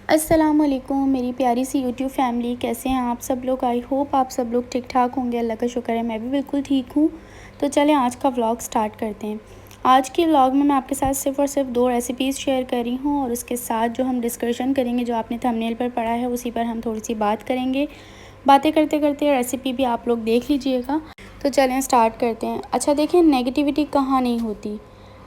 अस्सलामुअलैकुम मेरी प्यारी सी यूट्यूब फैमिली, कैसे हैं आप सब लोग। आई होप आप सब लोग ठीक ठाक होंगे। अल्लाह का शुक्र है मैं भी बिल्कुल ठीक हूँ। तो चलें आज का व्लॉग स्टार्ट करते हैं। आज के व्लॉग में मैं आपके साथ सिर्फ़ और सिर्फ 2 रेसिपीज़ शेयर कर रही हूँ और उसके साथ जो हम डिस्कशन करेंगे, जो आपने थंबनेल पर पढ़ा है उसी पर हम थोड़ी सी बात करेंगे। बातें करते करते रेसिपी भी आप लोग देख लीजिएगा। तो चलें स्टार्ट करते हैं। अच्छा देखें, नेगेटिविटी कहाँ नहीं होती,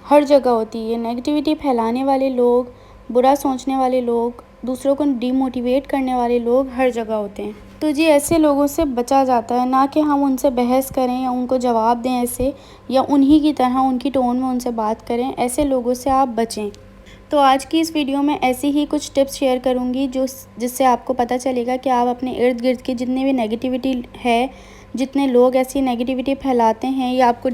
हर जगह होती है। नेगेटिविटी फैलाने वाले लोग, बुरा सोचने वाले लोग, दूसरों को डीमोटिवेट करने वाले लोग हर जगह होते हैं। तो जी ऐसे लोगों से बचा जाता है, ना कि हम उनसे बहस करें या उनको जवाब दें ऐसे, या उन्हीं की तरह उनकी टोन में उनसे बात करें। ऐसे लोगों से आप बचें। तो आज की इस वीडियो में ऐसी ही कुछ टिप्स शेयर करूंगी जिससे आपको पता चलेगा कि आप अपने इर्द गिर्द की जितनी भी नेगेटिविटी है, जितने लोग ऐसी नेगेटिविटी फैलाते हैं या आपको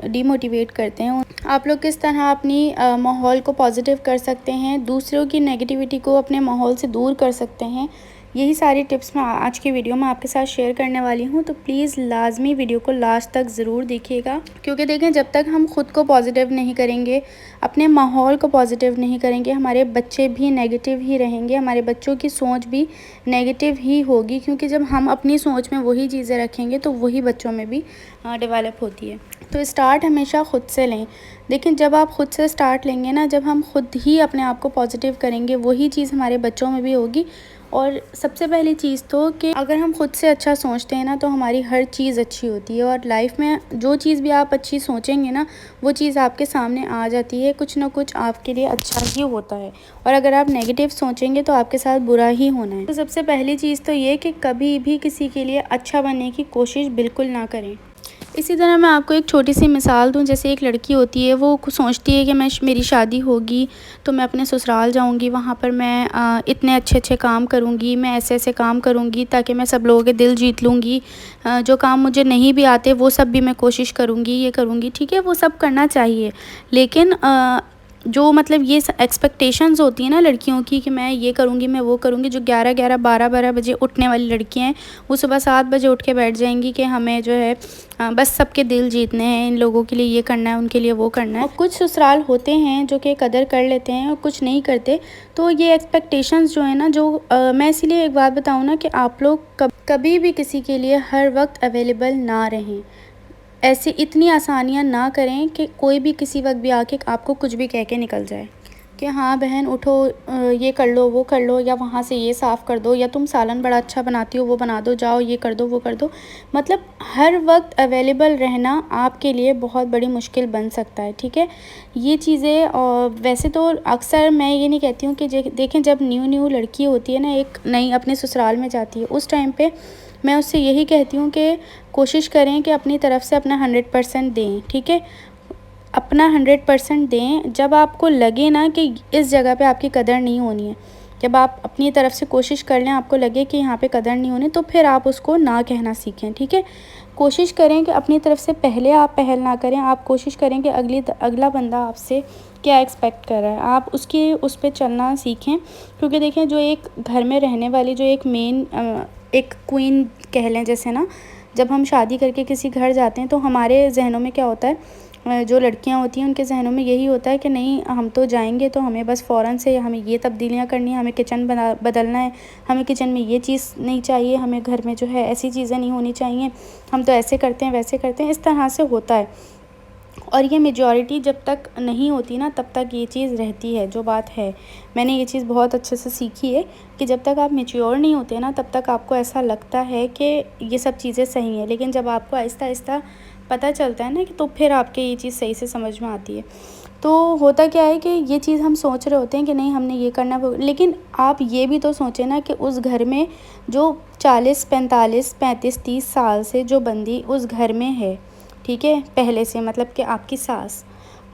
डीमोटिवेट करते हैं, आप लोग किस तरह अपनी माहौल को पॉजिटिव कर सकते हैं, दूसरों की नेगेटिविटी को अपने माहौल से दूर कर सकते हैं। यही सारी टिप्स मैं आज की वीडियो में आपके साथ शेयर करने वाली हूँ। तो प्लीज़ लाजमी वीडियो को लास्ट तक ज़रूर देखिएगा, क्योंकि देखें जब तक हम ख़ुद को पॉजिटिव नहीं करेंगे, अपने माहौल को पॉजिटिव नहीं करेंगे, हमारे बच्चे भी नेगेटिव ही रहेंगे, हमारे बच्चों की सोच भी नेगेटिव ही होगी। क्योंकि जब हम अपनी सोच में वही चीज़ें रखेंगे तो वही बच्चों में भी डेवलप होती है। तो स्टार्ट हमेशा ख़ुद से लें। लेकिन जब आप ख़ुद से स्टार्ट लेंगे ना, जब हम ख़ुद ही अपने आप को पॉजिटिव करेंगे, वही चीज़ हमारे बच्चों में भी होगी। और सबसे पहली चीज़ तो कि अगर हम ख़ुद से अच्छा सोचते हैं ना, तो हमारी हर चीज़ अच्छी होती है। और लाइफ में जो चीज़ भी आप अच्छी सोचेंगे ना, वो चीज़ आपके सामने आ जाती है। कुछ ना कुछ आपके लिए अच्छा ही होता है। और अगर आप नेगेटिव सोचेंगे तो आपके साथ बुरा ही होना है। तो सबसे पहली चीज़ तो ये कि कभी भी किसी के लिए अच्छा बनने की कोशिश बिल्कुल ना करें। इसी तरह मैं आपको एक छोटी सी मिसाल दूं। जैसे एक लड़की होती है, वो सोचती है कि मेरी शादी होगी तो मैं अपने ससुराल जाऊंगी, वहाँ पर मैं इतने अच्छे अच्छे काम करूंगी, मैं ऐसे ऐसे काम करूंगी ताकि मैं सब लोगों के दिल जीत लूँगी। जो काम मुझे नहीं भी आते वो सब भी मैं कोशिश करूंगी, ये करूंगी। ठीक है, वो सब करना चाहिए, लेकिन जो मतलब ये एक्सपेक्टेशंस होती हैं ना लड़कियों की कि मैं ये करूँगी, मैं वो करूँगी। जो 11-11 12-12 बजे उठने वाली लड़कियाँ हैं, वो सुबह 7 बजे उठ के बैठ जाएंगी कि हमें जो है बस सबके दिल जीतने हैं, इन लोगों के लिए ये करना है, उनके लिए वो करना है। और कुछ ससुराल होते हैं जो कि कदर कर लेते हैं और कुछ नहीं करते। तो ये एक्सपेक्टेशंस जो है ना, जो मैं इसीलिए एक बात बताऊँ ना कि आप लोग कभी भी किसी के लिए हर वक्त अवेलेबल ना रहें। ऐसे इतनी आसानियाँ ना करें कि कोई भी किसी वक्त भी आके आपको कुछ भी कह के निकल जाए कि हाँ बहन उठो, ये कर लो, वो कर लो, या वहाँ से ये साफ़ कर दो, या तुम सालन बड़ा अच्छा बनाती हो, वो बना दो, जाओ ये कर दो, वो कर दो। मतलब हर वक्त अवेलेबल रहना आपके लिए बहुत बड़ी मुश्किल बन सकता है। ठीक है, ये चीज़ें वैसे तो अक्सर मैं ये नहीं कहती हूँ कि देखें जब न्यू लड़की होती है ना, एक नई अपने ससुराल में जाती है, उस टाइम पर मैं उससे यही कहती हूँ कि कोशिश करें कि अपनी तरफ से अपना 100% दें। ठीक है, अपना 100% दें। जब आपको लगे ना कि इस जगह पे आपकी कदर नहीं होनी है, जब आप अपनी तरफ से कोशिश कर लें, आपको लगे कि यहाँ पे कदर नहीं होनी, तो फिर आप उसको ना कहना सीखें। ठीक है, कोशिश करें कि अपनी तरफ से पहले आप पहल ना करें। आप कोशिश करें कि अगला बंदा आपसे क्या एक्सपेक्ट कर रहा है, आप उसकी उस पर चलना सीखें। क्योंकि देखें, जो एक घर में रहने वाली जो एक मेन एक क्वीन कह लें, जैसे ना जब हम शादी करके किसी घर जाते हैं तो हमारे जहनों में क्या होता है, जो लड़कियां होती हैं उनके जहनों में यही होता है कि नहीं, हम तो जाएंगे तो हमें बस फ़ौरन से हमें ये तब्दीलियां करनी है, हमें किचन बदलना है, हमें किचन में ये चीज़ नहीं चाहिए, हमें घर में जो है ऐसी चीज़ें नहीं होनी चाहिए, हम तो ऐसे करते हैं वैसे करते हैं। इस तरह से होता है। और ये मेजॉरिटी जब तक नहीं होती ना, तब तक ये चीज़ रहती है। जो बात है, मैंने ये चीज़ बहुत अच्छे से सीखी है कि जब तक आप मैच्योर नहीं होते ना, तब तक आपको ऐसा लगता है कि ये सब चीज़ें सही हैं। लेकिन जब आपको आहिस्ता आहिस्ता पता चलता है ना, कि तो फिर आपके ये चीज़ सही से समझ में आती है। तो होता क्या है कि ये चीज़ हम सोच रहे होते हैं कि नहीं हमने ये करना है, लेकिन आप ये भी तो सोचें ना कि उस घर में जो 40 45 35 30 साल से जो बंदी उस घर में है, ठीक है, पहले से, मतलब कि आपकी सास,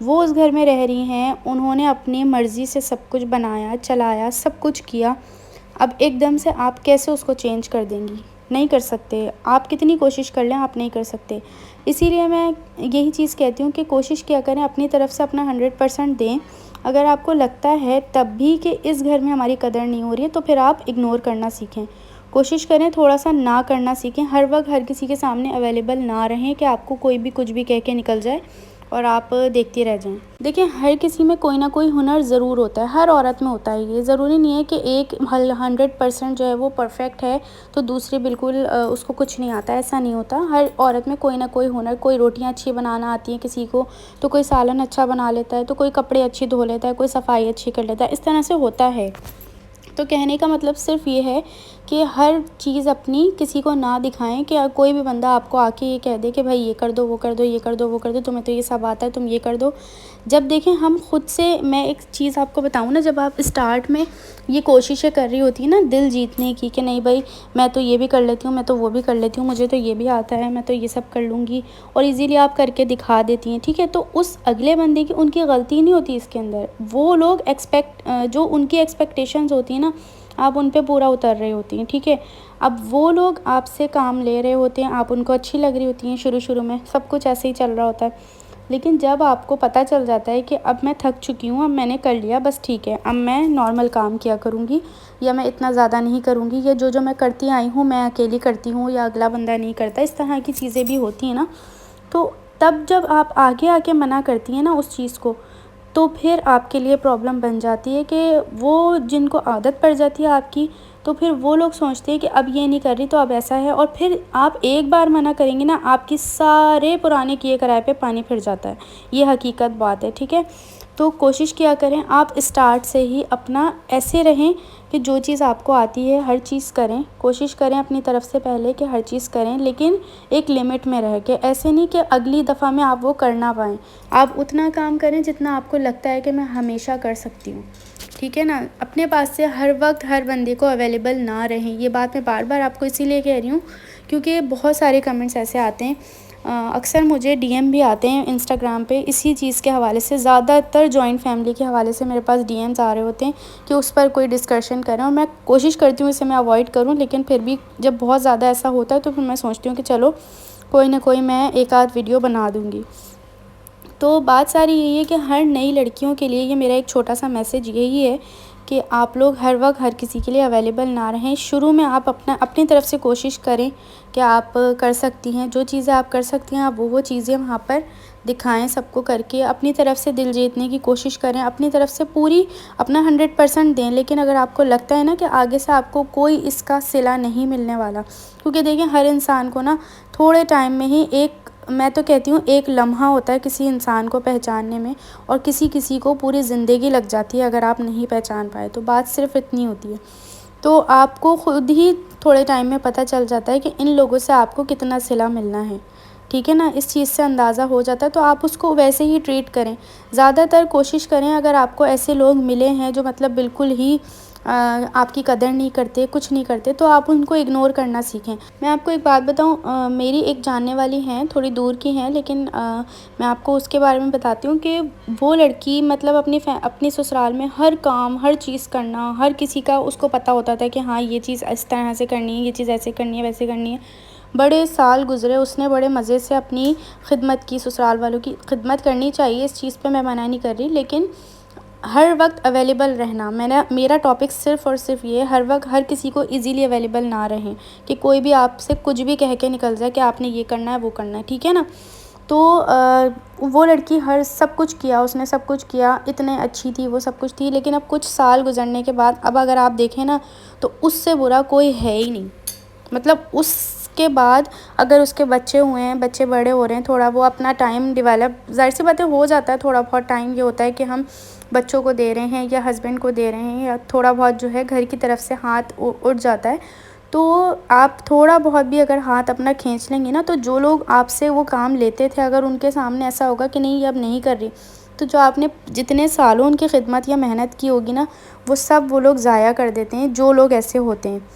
वो उस घर में रह रही हैं, उन्होंने अपनी मर्ज़ी से सब कुछ बनाया, चलाया, सब कुछ किया। अब एकदम से आप कैसे उसको चेंज कर देंगी? नहीं कर सकते। आप कितनी कोशिश कर लें, आप नहीं कर सकते। इसीलिए मैं यही चीज़ कहती हूँ कि कोशिश किया करें, अपनी तरफ से अपना 100% दें। अगर आपको लगता है तब भी कि इस घर में हमारी कदर नहीं हो रही है, तो फिर आप इग्नोर करना सीखें। कोशिश करें थोड़ा सा ना करना सीखें। हर वक्त हर किसी के सामने अवेलेबल ना रहें कि आपको कोई भी कुछ भी कह के निकल जाए। और आप देखती रह जाएं। देखिए, हर किसी में कोई ना कोई हुनर ज़रूर होता है, हर औरत में होता है। ये ज़रूरी नहीं है कि एक 100% जो है वो परफेक्ट है तो दूसरी बिल्कुल उसको कुछ नहीं आता, ऐसा नहीं होता। हर औरत में कोई ना कोई हुनर, कोई रोटियां अच्छी बनाना आती हैं किसी को, तो कोई सालन अच्छा बना लेता है, तो कोई कपड़े अच्छी धो लेता है, कोई सफाई अच्छी कर लेता है, इस तरह से होता है। तो कहने का मतलब सिर्फ ये है कि हर चीज़ अपनी किसी को ना दिखाएं कि कोई भी बंदा आपको आके ये कह दे कि भाई ये कर दो, वो कर दो, ये कर दो, वो कर दो, तुम्हें तो ये सब आता है, तुम ये कर दो। जब देखें हम खुद से, मैं एक चीज़ आपको बताऊं ना, जब आप स्टार्ट में ये कोशिशें कर रही होती है ना दिल जीतने की कि नहीं भाई मैं तो ये भी कर लेती हूँ, मैं तो वो भी कर लेती हूँ, मुझे तो ये भी आता है, मैं तो ये सब कर लूँगी, और इजीली आप करके दिखा देती हैं, ठीक है। तो उस अगले बंदे की, उनकी गलती नहीं होती इसके अंदर। वो लोग जो उनकी एक्सपेक्टेशंस होती हैं ना, आप उन पे पूरा उतर रही होती हैं, ठीक है। अब वो लोग आपसे काम ले रहे होते हैं, आप उनको अच्छी लग रही होती हैं, शुरू में सब कुछ ऐसे ही चल रहा होता है। लेकिन जब आपको पता चल जाता है कि अब मैं थक चुकी हूँ, अब मैंने कर लिया, बस ठीक है, अब मैं नॉर्मल काम किया करूँगी, या मैं इतना ज़्यादा नहीं करूँगी, या जो मैं करती आई हूँ मैं अकेली करती हूँ या अगला बंदा नहीं करता, इस तरह की चीज़ें भी होती हैं ना। तो तब जब आप आगे आके मना करती हैं ना उस चीज़ को, तो फिर आपके लिए प्रॉब्लम बन जाती है कि वो जिनको आदत पड़ जाती है आपकी, तो फिर वो लोग सोचते हैं कि अब ये नहीं कर रही तो अब ऐसा है, और फिर आप एक बार मना करेंगे ना, आपकी सारे पुराने किए कराए पे पानी फिर जाता है। ये हकीकत बात है, ठीक है। तो कोशिश किया करें आप स्टार्ट से ही अपना ऐसे रहें कि जो चीज़ आपको आती है हर चीज़ करें, कोशिश करें अपनी तरफ से पहले कि हर चीज़ करें, लेकिन एक लिमिट में रह के। ऐसे नहीं कि अगली दफ़ा में आप वो कर ना पाएँ। आप उतना काम करें जितना आपको लगता है कि मैं हमेशा कर सकती हूँ, ठीक है ना। अपने पास से हर वक्त हर बंदे को अवेलेबल ना रहें। ये बात मैं बार बार आपको इसीलिए कह रही हूँ क्योंकि बहुत सारे कमेंट्स ऐसे आते हैं, अक्सर मुझे डीएम भी आते हैं इंस्टाग्राम पे इसी चीज़ के हवाले से। ज़्यादातर जॉइंट फैमिली के हवाले से मेरे पास डीएम्स आ रहे होते हैं कि उस पर कोई डिस्कशन करें, और मैं कोशिश करती हूँ इसे मैं अवॉइड करूँ, लेकिन फिर भी जब बहुत ज़्यादा ऐसा होता है तो फिर मैं सोचती हूँ कि चलो कोई ना कोई मैं एक आध वीडियो बना दूँगी। तो बात सारी यही है कि हर नई लड़कियों के लिए ये मेरा एक छोटा सा मैसेज यही है कि आप लोग हर वक्त हर किसी के लिए अवेलेबल ना रहें। शुरू में आप अपनी तरफ से कोशिश करें कि आप कर सकती हैं, जो चीज़ें आप कर सकती हैं आप वो चीज़ें वहाँ पर दिखाएं सबको करके। अपनी तरफ से दिल जीतने की कोशिश करें, अपनी तरफ से पूरी अपना 100% दें। लेकिन अगर आपको लगता है ना कि आगे से आपको कोई इसका सिला नहीं मिलने वाला, क्योंकि देखिए हर इंसान को ना थोड़े टाइम में ही मैं तो कहती हूँ एक लम्हा होता है किसी इंसान को पहचानने में, और किसी को पूरी ज़िंदगी लग जाती है अगर आप नहीं पहचान पाए। तो बात सिर्फ इतनी होती है। तो आपको ख़ुद ही थोड़े टाइम में पता चल जाता है कि इन लोगों से आपको कितना सिला मिलना है, ठीक है ना। इस चीज़ से अंदाज़ा हो जाता है, तो आप उसको वैसे ही ट्रीट करें। ज़्यादातर कोशिश करें अगर आपको ऐसे लोग मिले हैं जो मतलब बिल्कुल ही आपकी कदर नहीं करते, कुछ नहीं करते, तो आप उनको इग्नोर करना सीखें। मैं आपको एक बात बताऊं, मेरी एक जानने वाली हैं, थोड़ी दूर की हैं, लेकिन मैं आपको उसके बारे में बताती हूँ कि वो लड़की मतलब अपनी ससुराल में हर काम हर चीज़ करना, हर किसी का उसको पता होता था कि हाँ ये चीज़ इस तरह से करनी है, ये चीज़ ऐसे करनी है, वैसे करनी है। बड़े साल गुज़रे, उसने बड़े मज़े से अपनी खिदमत की, ससुराल वालों की खिदमत करनी चाहिए, इस चीज़ पे मैं मना नहीं कर रही, लेकिन हर वक्त अवेलेबल रहना, मेरा टॉपिक सिर्फ़ और सिर्फ ये, हर वक्त हर किसी को इजीली अवेलेबल ना रहें कि कोई भी आपसे कुछ भी कह के निकल जाए कि आपने ये करना है वो करना है, ठीक है ना। तो वो लड़की सब कुछ किया, उसने सब कुछ किया, इतने अच्छी थी वो, सब कुछ थी, लेकिन अब कुछ साल गुजरने के बाद अब अगर आप देखें ना तो उससे बुरा कोई है ही नहीं। मतलब उसके बाद अगर उसके बच्चे हुए हैं, बच्चे बड़े हो रहे हैं, थोड़ा वो अपना टाइम डेवलप, ज़ाहिर सी बात है हो जाता है, थोड़ा बहुत टाइम ये होता है कि हम बच्चों को दे रहे हैं या हस्बैंड को दे रहे हैं, या थोड़ा बहुत जो है घर की तरफ से हाथ उठ जाता है। तो आप थोड़ा बहुत भी अगर हाथ अपना खींच लेंगे ना, तो जो लोग आपसे वो काम लेते थे अगर उनके सामने ऐसा होगा कि नहीं ये अब नहीं कर रही, तो जो आपने जितने सालों उनकी खिदमत या मेहनत की होगी ना, वो सब वो लोग ज़ाया कर देते हैं, जो लोग ऐसे होते हैं।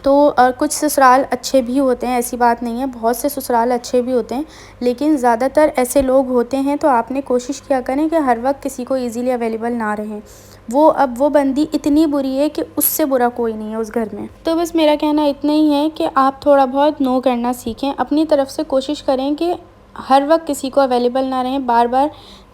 तो कुछ ससुराल अच्छे भी होते हैं, ऐसी बात नहीं है, बहुत से ससुराल अच्छे भी होते हैं, लेकिन ज़्यादातर ऐसे लोग होते हैं। तो आपने कोशिश किया करें कि हर वक्त किसी को इजीली अवेलेबल ना रहें। वो बंदी इतनी बुरी है कि उससे बुरा कोई नहीं है उस घर में। तो बस मेरा कहना इतना ही है कि आप थोड़ा बहुत नो करना सीखें, अपनी तरफ से कोशिश करें कि हर वक्त किसी को अवेलेबल ना रहें, बार बार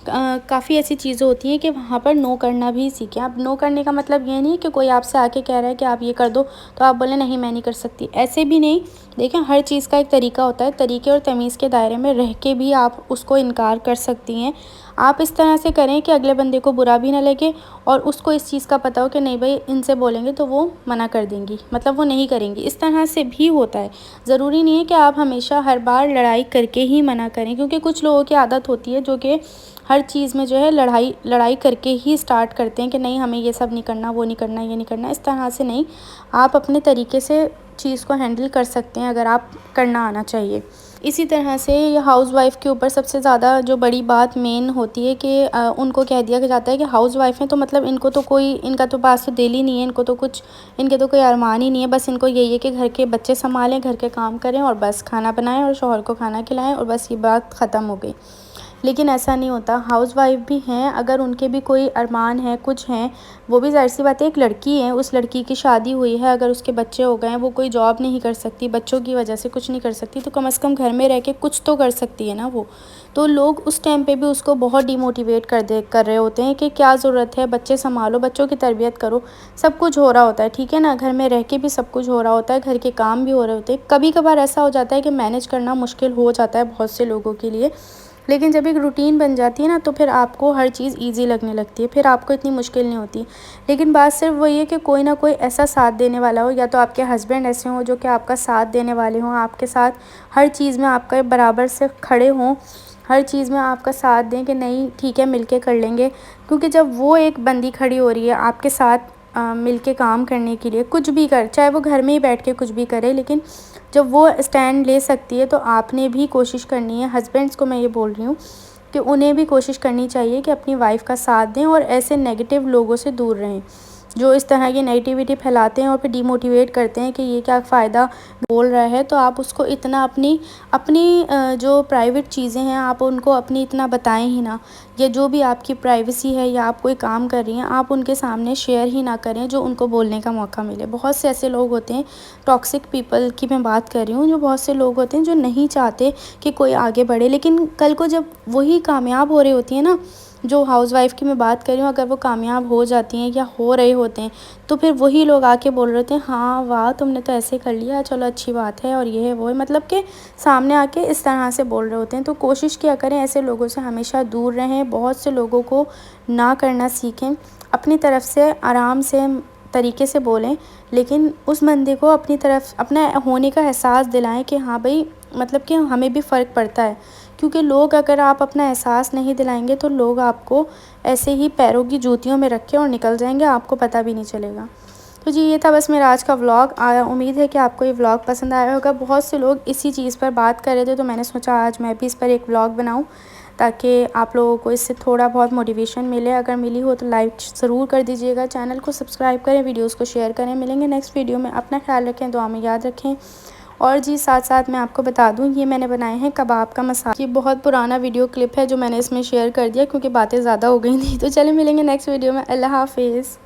काफ़ी ऐसी चीज़ें होती हैं कि वहाँ पर नो करना भी सीखें। अब नो करने का मतलब ये नहीं है कि कोई आपसे आके कह रहा है कि आप ये कर दो, तो आप बोलें नहीं मैं नहीं कर सकती, ऐसे भी नहीं। देखें, हर चीज़ का एक तरीका होता है, तरीके और तमीज़ के दायरे में रह के भी आप उसको इनकार कर सकती हैं। आप इस तरह से करें कि अगले बंदे को बुरा भी ना लगे और उसको इस चीज़ का पता हो कि नहीं भाई इनसे बोलेंगे तो वो मना कर देंगी, मतलब वो नहीं करेंगी। इस तरह से भी होता है। ज़रूरी नहीं है कि आप हमेशा हर बार लड़ाई करके ही मना करें, क्योंकि कुछ लोगों की आदत होती है जो कि हर चीज़ में जो है लड़ाई करके ही स्टार्ट करते हैं कि नहीं हमें ये सब नहीं करना, वो नहीं करना, ये नहीं करना। इस तरह से नहीं, आप अपने तरीके से चीज़ को हैंडल कर सकते हैं अगर आप करना आना चाहिए। इसी तरह से ये हाउसवाइफ़ के ऊपर सबसे ज़्यादा जो बड़ी बात मेन होती है कि उनको कह दिया जाता है कि हाउसवाइफ़ हैं तो मतलब इनको तो कोई, इनका तो पास तो दिल ही नहीं है, इनको तो कुछ, इनके तो कोई अरमान ही नहीं है, बस इनको यही है कि घर के बच्चे सँभालें, घर के काम करें और बस खाना बनाएँ और शौहर को खाना खिलाएँ और बस ये बात ख़त्म हो गई। लेकिन ऐसा नहीं होता, हाउसवाइफ़ भी हैं, अगर उनके भी कोई अरमान है, कुछ हैं, वो भी ज़ाहिर-सी बात है, एक लड़की है, उस लड़की की शादी हुई है, अगर उसके बच्चे हो गए हैं, वो कोई जॉब नहीं कर सकती, बच्चों की वजह से कुछ नहीं कर सकती, तो कम से कम घर में रह के कुछ तो कर सकती है ना वो। तो लोग उस टाइम पे भी उसको बहुत डिमोटिवेट कर रहे होते हैं कि क्या ज़रूरत है, बच्चे सँभालो, बच्चों की तरबियत करो, सब कुछ हो रहा होता है, ठीक है ना? घर में रह के भी सब कुछ हो रहा होता है, घर के काम भी हो रहे होते हैं। कभी-कभार ऐसा हो जाता है कि मैनेज करना मुश्किल हो जाता है बहुत से लोगों के लिए। लेकिन जब एक रूटीन बन जाती है ना, तो फिर आपको हर चीज़ ईज़ी लगने लगती है, फिर आपको इतनी मुश्किल नहीं होती। लेकिन बात सिर्फ़ वही है कि कोई ना कोई ऐसा साथ देने वाला हो, या तो आपके हस्बैंड ऐसे हों जो कि आपका साथ देने वाले हों, आपके साथ हर चीज़ में आपका बराबर से खड़े हों, हर चीज़ में आपका साथ दें कि नहीं ठीक है मिल के कर लेंगे। क्योंकि जब वो एक बंदी खड़ी हो रही है आपके साथ मिल के काम करने के लिए, कुछ भी कर, चाहे वो घर में ही बैठ के कुछ भी करे, लेकिन जब वो स्टैंड ले सकती है तो आपने भी कोशिश करनी है। हस्बैंड्स को मैं ये बोल रही हूँ कि उन्हें भी कोशिश करनी चाहिए कि अपनी वाइफ़ का साथ दें और ऐसे नेगेटिव लोगों से दूर रहें, जो इस तरह की नेगेटिविटी फैलाते हैं और फिर डिमोटिवेट करते हैं कि ये क्या फ़ायदा बोल रहा है। तो आप उसको इतना अपनी अपनी जो प्राइवेट चीज़ें हैं आप उनको अपनी इतना बताएं ही ना, या जो भी आपकी प्राइवेसी है या आप कोई काम कर रही हैं आप उनके सामने शेयर ही ना करें जो उनको बोलने का मौका मिले। बहुत से ऐसे लोग होते हैं, टॉक्सिक पीपल की मैं बात कर रही हूँ, जो बहुत से लोग होते हैं जो नहीं चाहते कि कोई आगे बढ़े, लेकिन कल को जब वही कामयाब हो रही होती है ना, जो हाउसवाइफ़ की मैं बात कर रही हूँ, अगर वो कामयाब हो जाती हैं या हो रहे होते हैं, तो फिर वही लोग आके बोल रहे होते हैं हाँ वाह तुमने तो ऐसे कर लिया, चलो अच्छी बात है और ये है वो है, मतलब कि सामने आके इस तरह से बोल रहे होते हैं। तो कोशिश किया करें ऐसे लोगों से हमेशा दूर रहें, बहुत से लोगों को ना करना सीखें, अपनी तरफ से आराम से तरीके से बोलें, लेकिन उस बंदे को अपनी तरफ अपना होने का एहसास दिलाएं कि हाँ भाई मतलब कि हमें भी फ़र्क पड़ता है। क्योंकि लोग, अगर आप अपना एहसास नहीं दिलाएंगे तो लोग आपको ऐसे ही पैरों की जूतियों में रख के और निकल जाएंगे, आपको पता भी नहीं चलेगा। तो जी ये था बस मेरा आज का व्लॉग। उम्मीद है कि आपको ये व्लॉग पसंद आया होगा। बहुत से लोग इसी चीज़ पर बात कर रहे थे, तो मैंने सोचा आज मैं भी इस पर एक व्लॉग बनाऊं, ताकि आप लोगों को इससे थोड़ा बहुत मोटिवेशन मिले। अगर मिली हो तो लाइक ज़रूर कर दीजिएगा, चैनल को सब्सक्राइब करें, वीडियोज़ को शेयर करें। मिलेंगे नेक्स्ट वीडियो में, अपना ख्याल रखें, दुआ में याद रखें। और जी साथ साथ मैं आपको बता दूं, ये मैंने बनाए हैं कबाब का मसाला। ये बहुत पुराना वीडियो क्लिप है जो मैंने इसमें शेयर कर दिया क्योंकि बातें ज़्यादा हो गई थी। तो चलिए मिलेंगे नेक्स्ट वीडियो में। अल्लाह हाफिज़।